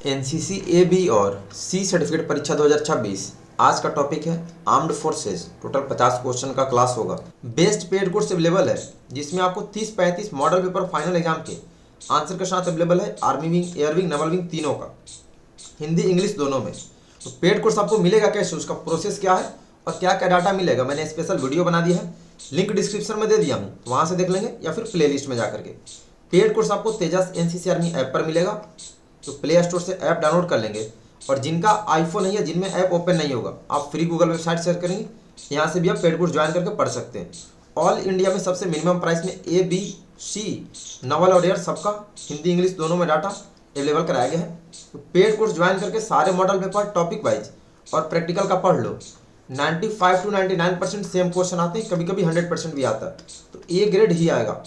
NCC A B और C certificate परीक्षा 2026। आज का टॉपिक है आर्म्ड फोर्सेज। टोटल 50 क्वेश्चन का क्लास होगा। बेस्ट पेड कोर्स अवेलेबल है जिसमें आपको 30-35 मॉडल पेपर फाइनल एग्जाम के आंसर के साथ अवेलेबल है। Army wing, air wing, naval wing तीनों का, हिंदी इंग्लिश दोनों में। तो पेड कोर्स आपको मिलेगा कैसे, उसका प्रोसेस क्या है और क्या क्या डाटा मिलेगा, मैंने स्पेशल वीडियो बना दिया है, लिंक डिस्क्रिप्शन में दे दिया हूँ, तो वहाँ से देख लेंगे या फिर प्ले लिस्ट में जा करके। पेड कोर्स आपको तेजस एनसीसी आर्मी ऐप पर मिलेगा, तो प्ले स्टोर से ऐप डाउनलोड कर लेंगे। और जिनका आईफोन नहीं है, जिनमें ऐप ओपन नहीं होगा, आप फ्री गूगल वेबसाइट सर्च करेंगे, यहाँ से भी आप पेड कोर्स ज्वाइन करके पढ़ सकते हैं। ऑल इंडिया में सबसे मिनिमम प्राइस में ए बी सी नवल और एयर सबका हिंदी इंग्लिश दोनों में डाटा अवेलेबल कराया गया है। तो पेड कोर्स ज्वाइन करके सारे मॉडल पेपर टॉपिक वाइज और प्रैक्टिकल का पढ़ लो। 95 to 99% सेम क्वेश्चन आते हैं, कभी कभी 100% भी आता है, तो ए ग्रेड ही आएगा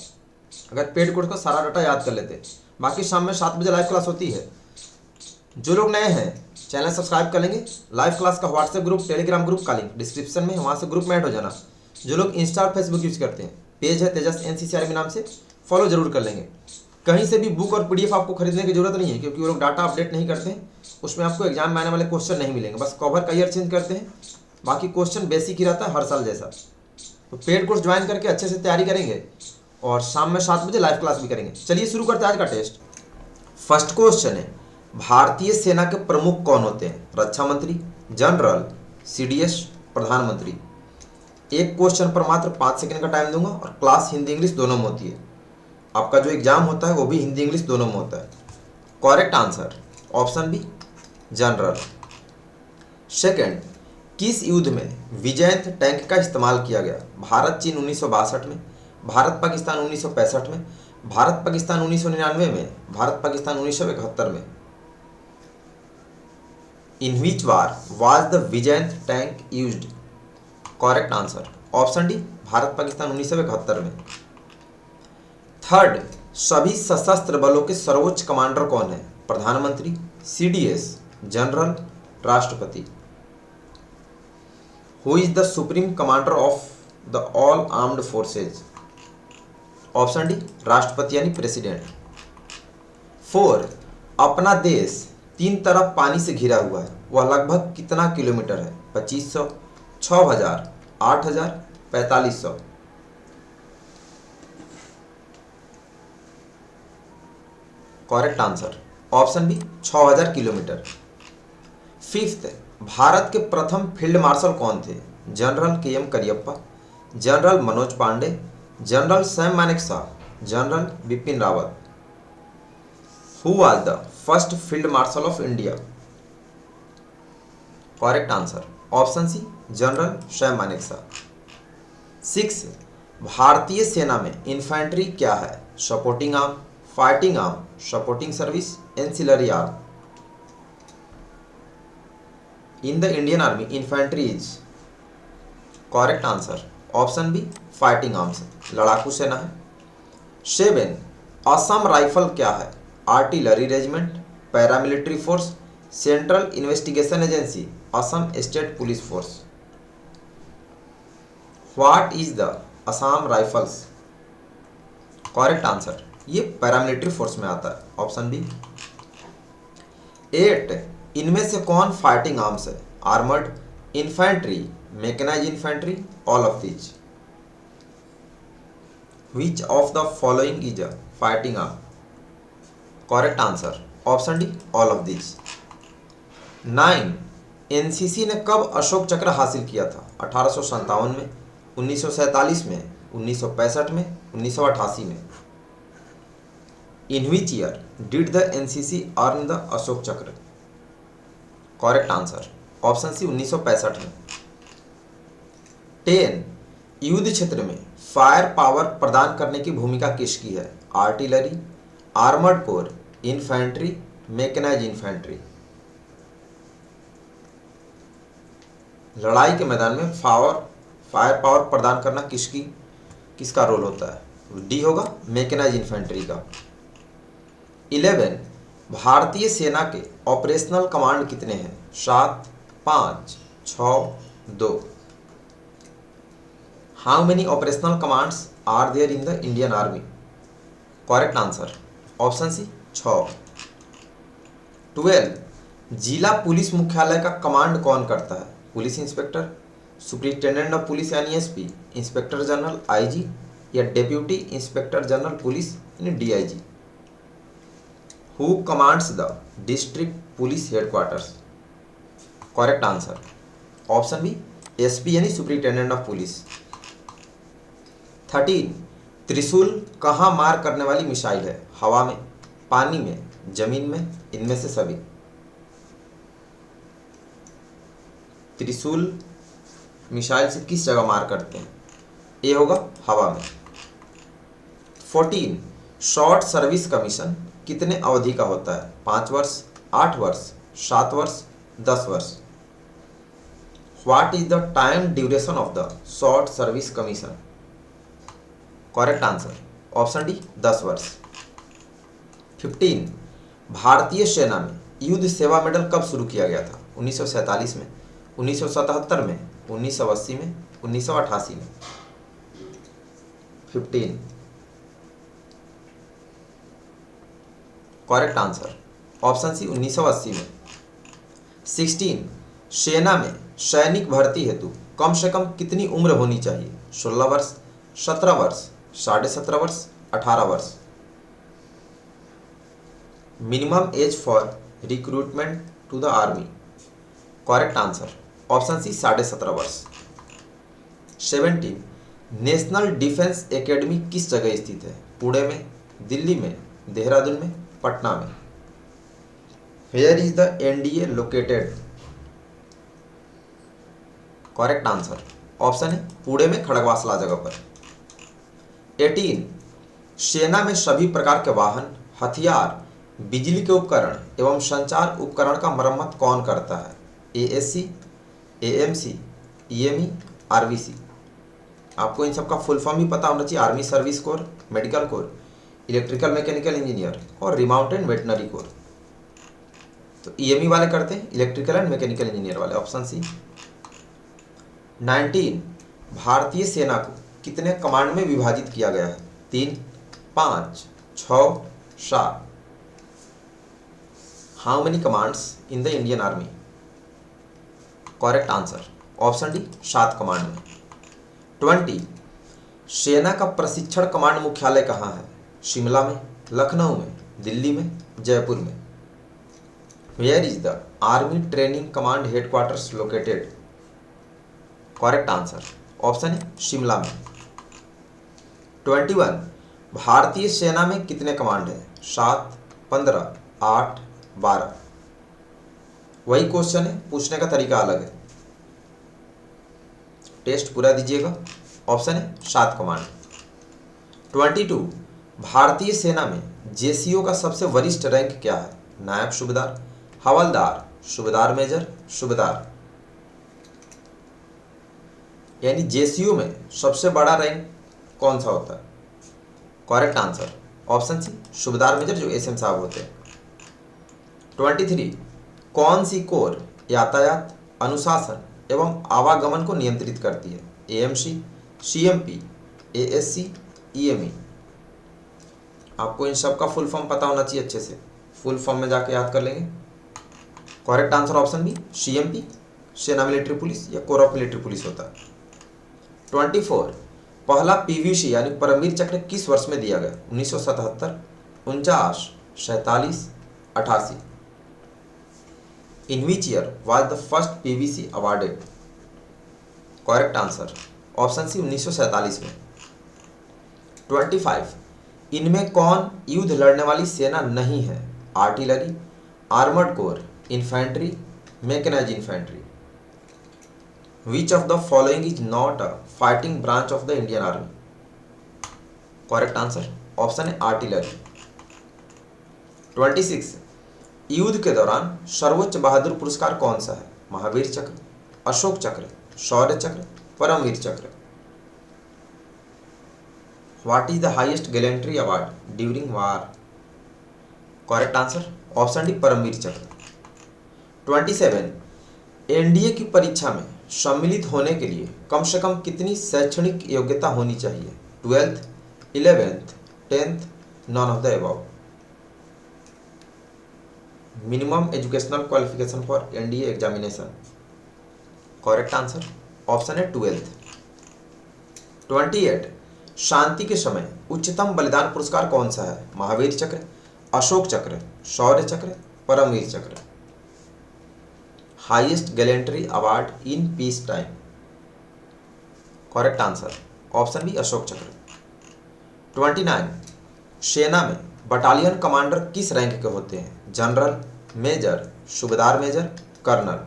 अगर पेड कोर्स का सारा डाटा याद कर लेते हैं। बाकी शाम में 7 बजे लाइव क्लास होती है। जो लोग नए हैं चैनल सब्सक्राइब कर लेंगे। लाइव क्लास का व्हाट्सएप ग्रुप, टेलीग्राम ग्रुप का लिंक डिस्क्रिप्शन में, वहाँ से ग्रुप में ऐड हो जाना। जो लोग इंस्टा और फेसबुक यूज करते हैं, पेज है तेजस एनसीसी आर्मी नाम से, फॉलो जरूर कर लेंगे। कहीं से भी बुक और पीडीएफ आपको खरीदने की जरूरत नहीं है, क्योंकि वो लोग डाटा अपडेट नहीं करते हैं। उसमें आपको एग्जाम में आने वाले क्वेश्चन नहीं मिलेंगे, बस कवर का ईयर चेंज करते हैं, बाकी क्वेश्चन बेसिक ही रहता है हर साल जैसा। तो पेड कोर्स ज्वाइन करके अच्छे से तैयारी करेंगे और शाम में 7 बजे लाइव क्लास भी करेंगे। चलिए शुरू करते हैं आज का टेस्ट। फर्स्ट क्वेश्चन है, भारतीय सेना के प्रमुख कौन होते हैं? रक्षा मंत्री, जनरल, सीडीएस, प्रधानमंत्री। एक क्वेश्चन पर मात्र 5 सेकंड का टाइम दूंगा और क्लास हिंदी इंग्लिश दोनों में होती है। आपका जो एग्जाम होता है वो भी हिंदी इंग्लिश दोनों में होता है। Correct answer option B, general. Second, किस युद्ध में विजयंत टैंक का इस्तेमाल किया गया? भारत चीन 1962 में, भारत पाकिस्तान 1965 में, भारत पाकिस्तान 1999 में, भारत पाकिस्तान 1971 में। In which war was the Vijayant tank used? Correct answer option D, Bharat Pakistan 1971 में। थर्ड, सभी सशस्त्र बलों के सर्वोच्च कमांडर कौन है? प्रधानमंत्री, सीडीएस, जनरल, राष्ट्रपति। Who is the supreme commander of the all armed forces? Option D, राष्ट्रपति यानी प्रेसिडेंट। 4, अपना देश 3 तरफ पानी से घिरा हुआ है, वह लगभग कितना किलोमीटर है? 2500, 6000, 8000, 4500। Correct answer option B, 6000 kilometre. Fifth, Bharat के प्रथम फील्ड मार्शल कौन थे? General K M. Cariappa, general Manoj Pande, general Sam Manekshaw, general Bipin Rawat. Who was the first field marshal of India? Correct answer option C, general Sam Manekshaw. 6, भारतीय सेना में इन्फेंट्री क्या है? Supporting arm, fighting arm, supporting service, ancillary arm. In the Indian army infantry is. Correct answer option B, fighting arms, लड़ाकू सेना है। 7, Assam rifle क्या है? Artillery regiment, paramilitary force, central investigation agency, Assam state police force. What is the Assam rifles? Correct answer ये paramilitary force में आता है, option B. 8, इनमें से कौन फाइटिंग आर्म्स है? Armoured, infantry, mechanised infantry, all of these. Which of the following is a fighting arm? Correct answer option D, all of these. 9, NCC ने कब अशोक चक्र हासिल किया था? 1857 में, 1947 में, 1965 में, 1988 में। In which year did the NCC earn the Ashok चक्र? करेक्ट आंसर ऑप्शन सी, 1965 में। 10, युद्ध क्षेत्र में फायर पावर प्रदान करने की भूमिका किसकी है? Artillery, armoured corps, infantry, mechanised infantry. लड़ाई के मैदान में फायर पावर प्रदान करना किसका रोल होता है? डी होगा, मैकेनाइज्ड इन्फेंट्री का। 11, भारतीय सेना के ऑपरेशनल कमांड कितने हैं? 7, 5, 6, 2। How many operational commands are there in the Indian Army? Correct answer option C, 6। 12 जिला पुलिस मुख्यालय का कमांड कौन करता है? Police inspector, superintendent of police यानी एसपी, इंस्पेक्टर जनरल आईजी, या डेप्यूटी इंस्पेक्टर जनरल पुलिस यानी DIG. Who commands the district police headquarters? Correct answer option B SP यानी सुप्रिंटेंडेंट ऑफ पुलिस। 13 त्रिशूल कहाँ मार करने वाली मिसाइल है? हवा में, पानी में, जमीन में, इनमें से सभी। त्रिशूल मिसाइल से किस जगह मार करते हैं? ए होगा हवा में। 14 शॉर्ट सर्विस कमीशन कितने अवधि का होता है? 5 वर्ष, 8 वर्ष, 7 वर्ष, 10 वर्ष। What is the time duration of the short service commission? Correct answer option D 10 वर्ष। 15 भारतीय सेना में युद्ध सेवा मेडल कब शुरू किया गया था? 1947 में, 1977 में, 1980 में, 1988 में। 15 करेक्ट आंसर ऑप्शन सी 1980 में। 16 सेना में सैनिक भर्ती हेतु कम से कम कितनी उम्र होनी चाहिए? 16 वर्ष, 17 वर्ष, 17.5 वर्ष, 18 वर्ष। Minimum age for recruitment to the army? Correct answer option C 17.5 वर्ष। 17 नेशनल डिफेंस एकेडमी किस जगह स्थित है? पुणे में, दिल्ली में, देहरादून में, पटना में। Where is the NDA located? Correct answer option है पुणे में खड़गवासला जगह पर। 18 सेना में सभी प्रकार के वाहन, हथियार, बिजली के उपकरण एवं संचार उपकरण का मरम्मत कौन करता है? ASC, AMC, EME, RVC. आपको इन सब का फुल फॉर्म भी पता होना चाहिए। Army service corps, medical core, electrical mechanical engineer और रिमाउंटेड वेटनरी कोर। तो ईएमई वाले करते हैं, इलेक्ट्रिकल एंड मैकेनिकल इंजीनियर वाले, ऑप्शन सी। 19 भारतीय सेना को कितने कमांड में विभाजित किया गया है? 3, 5, 6, 7। How many commands in the Indian army? Correct answer option D 7 command में। 20 सेना का प्रशिक्षण कमांड मुख्यालय कहाँ है? शिमला में, लखनऊ में, दिल्ली में, जयपुर में। Where is the army training command headquarters located? Correct answer option है शिमला में। 21 भारतीय सेना में कितने कमांड है? 7, 15, 8, 12। वही क्वेश्चन है, पूछने का तरीका अलग है। टेस्ट पूरा दीजिएगा। ऑप्शन है 7 कमांड। 22 भारतीय सेना में जेसीओ का सबसे वरिष्ठ रैंक क्या है? नायब सूबेदार, हवलदार, सूबेदार मेजर, सूबेदार। यानी जेसीओ में सबसे बड़ा रैंक कौन सा होता है? करेक्ट आंसर ऑप्शन सी सूबेदार मेजर, जो एसएम साहब होते हैं। 23 कौन सी कोर यातायात, अनुशासन एवं आवागमन को नियंत्रित करती है? AMC, CMP, ASC, EME. आपको इन सब का फुल फॉर्म पता होना चाहिए अच्छे से, फुल फॉर्म में जाके याद कर लेंगे। Correct answer option B CMP, सेना मिलिट्री पुलिस या कोर ऑफ मिलिट्री पुलिस होता है। 24 पहला पीवीसी यानी परमवीर चक्र किस वर्ष में दिया गया? 1977, 49, 47, 88। In which year was the first PVC awarded? Correct answer option C 1947 में। 25 इनमें कौन युद्ध लड़ने वाली सेना नहीं है? Artillery, armoured corps, infantry, mechanised infantry. Which of the following is not a fighting branch of the Indian Army? Correct answer option है आर्टिलरी। 26 युद्ध के दौरान सर्वोच्च बहादुर पुरस्कार कौन सा है? महावीर चक्र, अशोक चक्र, शौर्य Chakra, Param Vir Chakra. What is the highest gallantry award during war? Correct answer option D Param Vir Chakra. 27 NDA की परीक्षा में सम्मिलित होने के लिए कम से कम कितनी शैक्षणिक योग्यता होनी चाहिए? 12th, 11th, 10th, none of the above. Minimum educational qualification for NDA examination? Correct answer option है 12th। 28 शांति के समय उच्चतम बलिदान पुरस्कार कौन सा है? महावीर चक्र, अशोक चक्र, शौर्य Chakra, Param Vir Chakra. Highest gallantry award in peace time? Correct answer option B Ashok Chakra. 29 सेना में बटालियन कमांडर किस रैंक के होते हैं? जनरल, मेजर, सूबेदार major, colonel.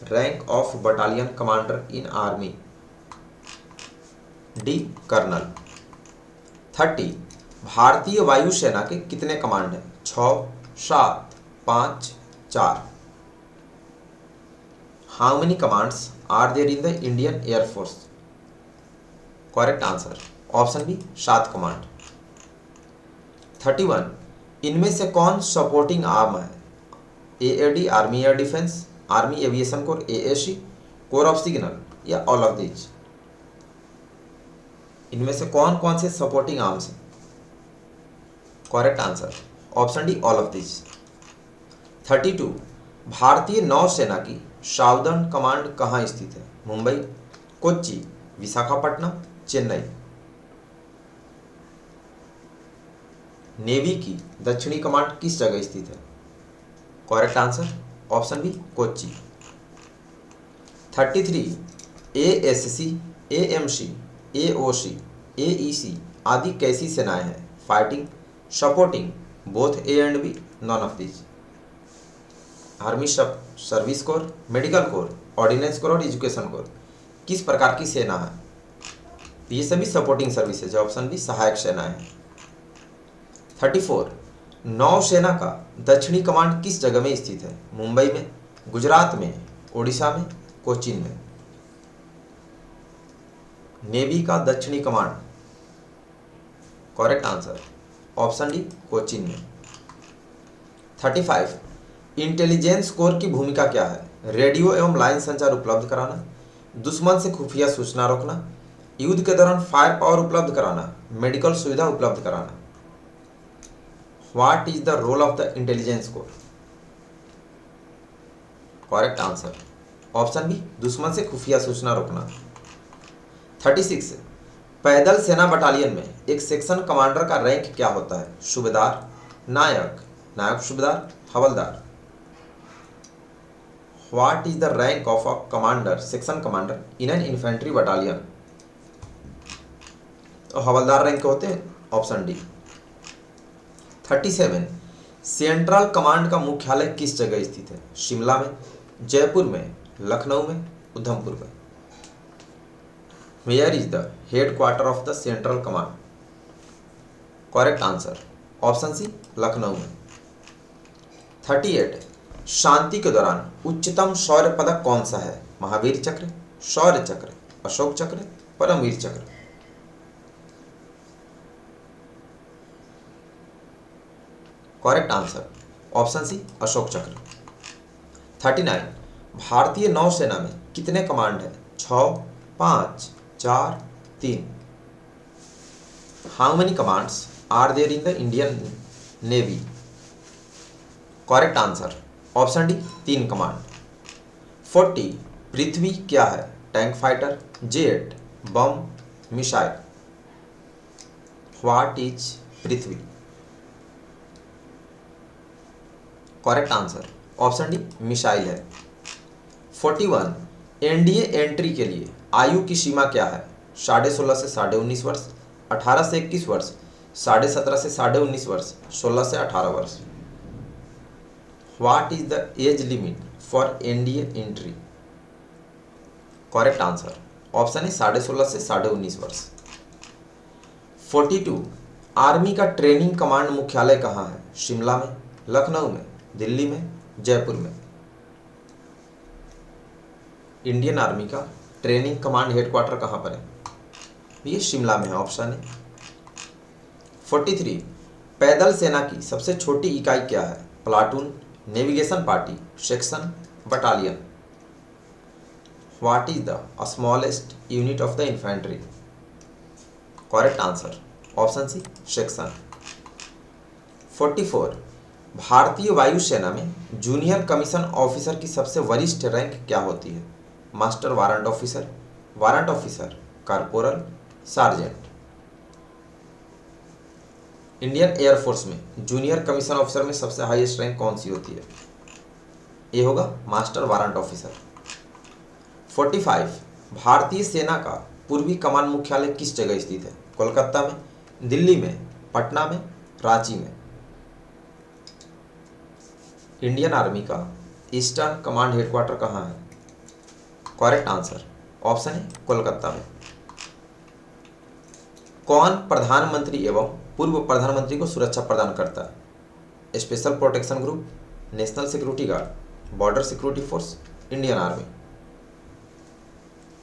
Rank of battalion commander in army? D colonel. 30 भारतीय वायुसेना के कितने कमांड हैं? 6, 7, 5, 4। How many commands are there in the Indian air force? Correct answer option B 7 command. 31 इनमें से कौन सपोर्टिंग आर्म है? AAD army air defence, army aviation corps AAC, corps of signal या ऑल ऑफ दीज? इनमें से कौन कौन से सपोर्टिंग आर्म्स हैं? Correct answer option D all of these. 32 भारतीय नौसेना की साउदर्न कमांड कहाँ स्थित है? मुंबई, कोच्चि, विशाखापट्टनम, चेन्नई। नेवी की दक्षिणी कमांड किस जगह स्थित है? Correct answer option B Kochi. 33 ASC, AMC, AOC, AEC आदि कैसी सेनाएं हैं? Fighting, supporting, both A and B, none of these. Army service corps, medical corps, ordnance corps और एजुकेशन कोर किस प्रकार की सेना है? ये सभी सपोर्टिंग सर्विसेज है, ऑप्शन बी सहायक सेनाएं हैं। 34 नौसेना का दक्षिणी कमांड किस जगह में स्थित है? मुंबई में, गुजरात में, ओडिशा में, कोचीन में। नेवी का दक्षिणी command? Correct answer option D Cochin में। 35 इंटेलिजेंस कोर की भूमिका क्या है? रेडियो एवं लाइन संचार उपलब्ध कराना, दुश्मन से खुफिया सूचना रोकना, युद्ध के दौरान फायर पावर उपलब्ध कराना, मेडिकल सुविधा उपलब्ध कराना। What is the role of the intelligence corps? Correct answer option B दुश्मन से खुफिया सूचना रोकना। 36 पैदल सेना बटालियन में एक सेक्शन कमांडर का रैंक क्या होता है? सूबेदार, naik, naik subedar, havildar. What is the rank of a commander, section commander in an infantry battalion? तो हवलदार रैंक के होते हैं, ऑप्शन डी। 37 सेंट्रल कमांड का मुख्यालय किस जगह स्थित है? शिमला में, जयपुर में, लखनऊ में, उधमपुर में। Where is the headquarter of the central command? Correct answer option C Lucknow में। 38 शांति के दौरान उच्चतम शौर्य पदक कौन सा है? महावीर चक्र, शौर्य चक्र, Ashok Chakra, Param Vir Chakra. Correct answer option C Ashoka Chakra. 39 भारतीय नौसेना में कितने कमांड है? 6, 5, 4, 3। How many commands are there in the Indian navy? Correct answer option D 3 command. 40 Prithvi क्या है? Tank fighter, jet, bomb, missile. What is Prithvi? Correct answer option D missile है। 41 NDA entry के लिए आयु की सीमा क्या है? 16.5 से 19.5 वर्ष, 18 से 21 वर्ष, 17.5 से 19.5 वर्ष, 16 से 18 वर्ष। What is the age limit for NDA entry? Correct answer option है 16.5 से 19.5 वर्ष। 42 आर्मी का ट्रेनिंग कमांड मुख्यालय कहाँ है? शिमला में, लखनऊ में, दिल्ली में, जयपुर में। इंडियन आर्मी का ट्रेनिंग कमांड हेडक्वार्टर कहाँ पर है? ये शिमला में है, ऑप्शन है। 43 पैदल सेना की सबसे छोटी इकाई क्या है? Platoon, navigation party, section, battalion. What is the smallest unit of the infantry? Correct answer option C section. 44 भारतीय वायुसेना में जूनियर कमीशन ऑफिसर की सबसे वरिष्ठ रैंक क्या होती है? Master, warrant officer, corporal, sergeant. Indian air force में जूनियर कमीशन ऑफिसर में सबसे हाईएस्ट रैंक कौन सी होती है? ये होगा मास्टर वारंट ऑफिसर। 45 भारतीय सेना का पूर्वी कमान मुख्यालय किस जगह स्थित है? कोलकाता में, दिल्ली में, पटना में, रांची में। इंडियन आर्मी का ईस्टर्न कमांड हेडक्वार्टर कहाँ है? करेक्ट आंसर ऑप्शन है कोलकाता में। कौन प्रधानमंत्री एवं पूर्व प्रधानमंत्री को सुरक्षा प्रदान करता है? Special protection group, national security guard, border security force, Indian army.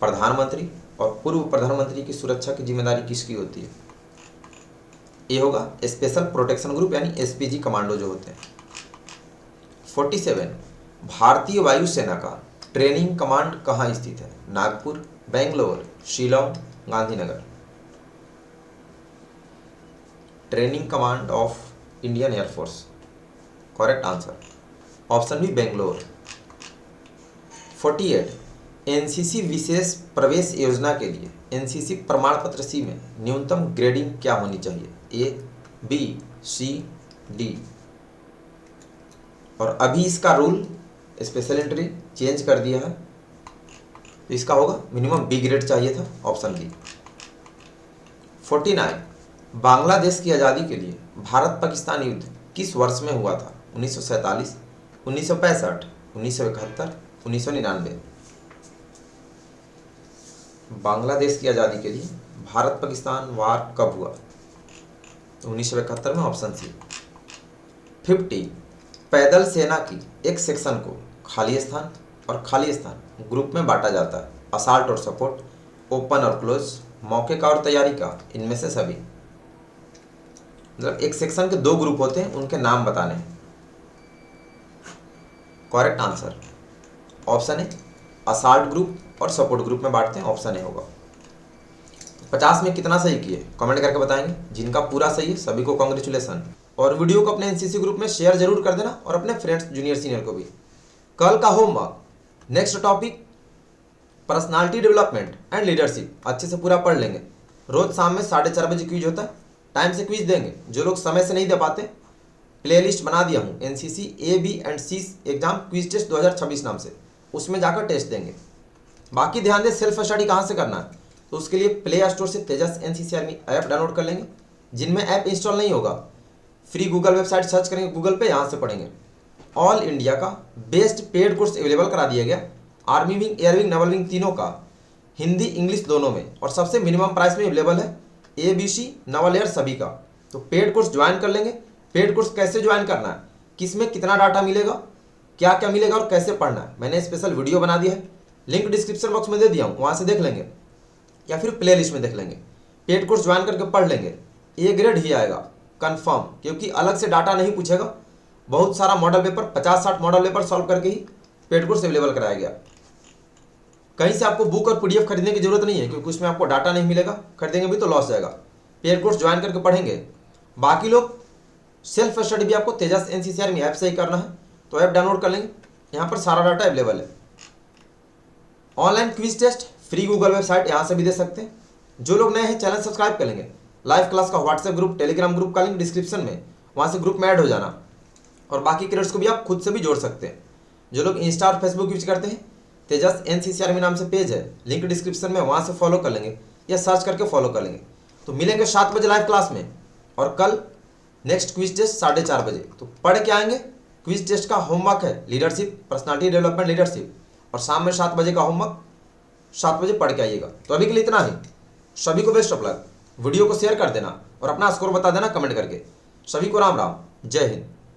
प्रधानमंत्री और पूर्व प्रधानमंत्री की सुरक्षा की जिम्मेदारी किसकी होती है? ये होगा स्पेशल प्रोटेक्शन ग्रुप यानी एसपीजी कमांडो जो होते हैं। 47 भारतीय वायुसेना का ट्रेनिंग कमांड कहाँ स्थित है? Nagpur, Bangalore, Shillong, Gandhinagar. Training command of Indian air force, correct answer option B Bangalore. 48 NCC विशेष प्रवेश योजना के लिए एनसीसी प्रमाण पत्र सी में न्यूनतम ग्रेडिंग क्या होनी चाहिए? ए, बी, सी, डी। और अभी इसका रूल स्पेशल एंट्री चेंज कर दिया है, तो इसका होगा मिनिमम बी ग्रेड चाहिए था, ऑप्शन बी। 49 बांग्लादेश की आज़ादी के लिए भारत पाकिस्तान युद्ध किस वर्ष में हुआ था? 1947, 1965, 1971, 1999। बांग्लादेश की आज़ादी के लिए भारत पाकिस्तान वार कब हुआ? 1971 में, ऑप्शन सी। 50 पैदल सेना की एक सेक्शन को खाली स्थान और खाली स्थान ग्रुप में बांटा जाता है। असाल्ट और सपोर्ट, ओपन और क्लोज, मौके का और तैयारी का, इनमें से सभी। मतलब एक सेक्शन के दो ग्रुप होते हैं, उनके नाम बताने हैं। करेक्ट आंसर ऑप्शन है असाल्ट ग्रुप और सपोर्ट ग्रुप में बांटते हैं, ऑप्शन ए होगा। 50 में कितना सही किए कमेंट करके बताएंगे। जिनका पूरा सही है सभी को कांग्रेचुलेसन। और वीडियो को अपने एनसीसी ग्रुप में शेयर जरूर कर देना और अपने फ्रेंड्स जूनियर सीनियर को भी। कल का homework, next topic personality development and leadership अच्छे से पूरा पढ़ लेंगे। रोज शाम में 4:30 बजे क्विज होता है, टाइम से क्विज देंगे। जो लोग समय से नहीं दे पाते, प्लेलिस्ट बना दिया हूँ NCC A, B and C exam quiz test 2026 नाम से, उसमें जाकर टेस्ट देंगे। बाकी ध्यान दें सेल्फ स्टडी कहाँ से करना है, तो उसके लिए प्ले स्टोर से तेजस एनसीसी आर्मी ऐप डाउनलोड कर लेंगे। जिनमें ऐप इंस्टॉल नहीं होगा, फ्री गूगल वेबसाइट सर्च करेंगे गूगल पे, यहाँ से पढ़ेंगे। ऑल इंडिया का बेस्ट पेड कोर्स अवेलेबल करा दिया गया, army wing, air wing, naval wing तीनों का, हिंदी इंग्लिश दोनों में, और सबसे मिनिमम प्राइस में अवेलेबल है। ABC नवल एयर सभी का। तो पेड कोर्स ज्वाइन कर लेंगे। पेड कोर्स कैसे ज्वाइन करना है, किसमें कितना डाटा मिलेगा, क्या क्या मिलेगा और कैसे पढ़ना है, मैंने स्पेशल वीडियो बना दिया है, लिंक डिस्क्रिप्शन बॉक्स में दे दिया हूँ, वहाँ से देख लेंगे या फिर प्ले लिस्ट में देख लेंगे। पेड कोर्स ज्वाइन करके पढ़ लेंगे, ए ग्रेड ही आएगा कंफर्म, क्योंकि अलग से डाटा नहीं पूछेगा। बहुत सारा model paper, 50-60 model paper solve करके ही पेड कोर्स अवेलेबल कराया गया। कहीं से आपको बुक और PDF खरीदने की जरूरत नहीं है, क्योंकि उसमें आपको डाटा नहीं मिलेगा। खरीदेंगे भी तो लॉस जाएगा। पेड कोर्स ज्वाइन करके पढ़ेंगे। बाकी लोग सेल्फ स्टडी भी आपको तेजस एनसीसी आर्मी ऐप से ही करना है, तो ऐप डाउनलोड कर लेंगे, यहाँ पर सारा डाटा अवेलेबल है। Online quiz test free Google website यहाँ से भी दे सकते हैं। जो लोग नए हैं चैनल सब्सक्राइब कर लेंगे। लाइव क्लास का व्हाट्सएप ग्रुप, टेलीग्राम ग्रुप का लिंक डिस्क्रिप्शन में, वहाँ से ग्रुप में ऐड हो जाना। और बाकी क्रेडिट्स को भी आप खुद से भी जोड़ सकते हैं। जो लोग इंस्टा और फेसबुक यूज करते हैं, तेजस एनसीसी आर्मी नाम से पेज है, लिंक डिस्क्रिप्शन में, वहाँ से फॉलो कर लेंगे या सर्च करके फॉलो कर लेंगे। तो मिलेंगे 7 बजे लाइव क्लास में, और कल नेक्स्ट क्विज टेस्ट 4:30 बजे। तो पढ़ के आएंगे। क्विज टेस्ट का होमवर्क है लीडरशिप, पर्सनालिटी डेवलपमेंट, लीडरशिप, और शाम में 7 बजे का होमवर्क 7 बजे पढ़ के आइएगा। तो अभी के लिए इतना ही। सभी को बेस्ट ऑफ लक। वीडियो को शेयर कर देना और अपना स्कोर बता देना कमेंट करके। सभी को राम राम, जय हिंद।